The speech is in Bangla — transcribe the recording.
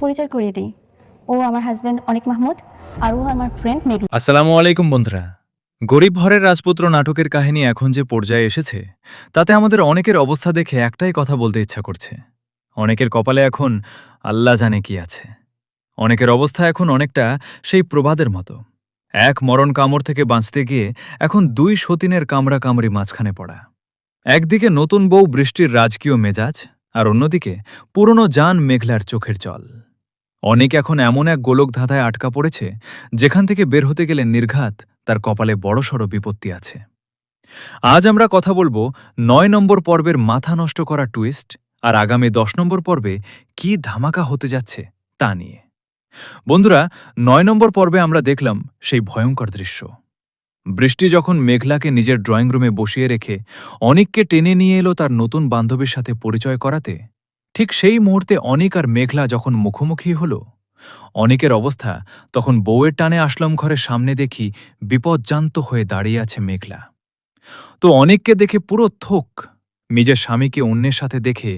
পরিচয় করিয়ে দিই। ও আমার হাজব্যান্ড অনিক মাহমুদ, আর ও আমার ফ্রেন্ড মেঘলা। আসসালামু আলাইকুম বন্ধুরা। গরিব ঘরের রাজপুত্র নাটকের কাহিনী এখন যে পর্যায়ে এসেছে, তাতে আমাদের অনেকের অবস্থা দেখে একটাই কথা বলতে ইচ্ছা করছে। অনেকের কপালে এখন আল্লাহ জানে কি আছে। অনেকের অবস্থা এখন অনেকটা সেই প্রবাদের মতো। এক মরণ কামড় থেকে বাঁচতে গিয়ে এখন দুই সতীনের কামড়াকামড়ি মাঝখানে পড়া। একদিকে নতুন বউ বৃষ্টির রাজকীয় মেজাজ, আর অন্যদিকে পুরনো জান মেঘলার চোখের জল। অনেক এখন এমন এক গোলক ধাঁধায় আটকা পড়েছে, যেখান থেকে বের হতে গেলে নির্ঘাত তার কপালে বড়সড় বিপত্তি আছে। আজ আমরা কথা বলবো ৯ নম্বর পর্বের মাথা নষ্ট করা টুইস্ট আর আগামী ১০ নম্বর পর্বে কি ধামাকা হতে যাচ্ছে তা নিয়ে। বন্ধুরা, ৯ নম্বর পর্বে আমরা দেখলাম সেই ভয়ঙ্কর দৃশ্য। বৃষ্টি যখন মেঘলাকে নিজের ড্রয়িং রুমে বসিয়ে রেখে অনিককে টেনে নিয়ে এলো তার নতুন বান্ধবীর সাথে পরিচয় করাতে, ঠিক সেই মুহূর্তে অনিক আর মেঘলা যখন মুখোমুখি হল, অনিকের অবস্থা তখন বউয়ের টানে আসলাম ঘরের সামনে দেখি বিপজ্জান্ত হয়ে দাঁড়িয়ে আছে মেঘলা। তো অনিককে দেখে পুরো থোক, নিজের স্বামীকে অন্যের সাথে দেখে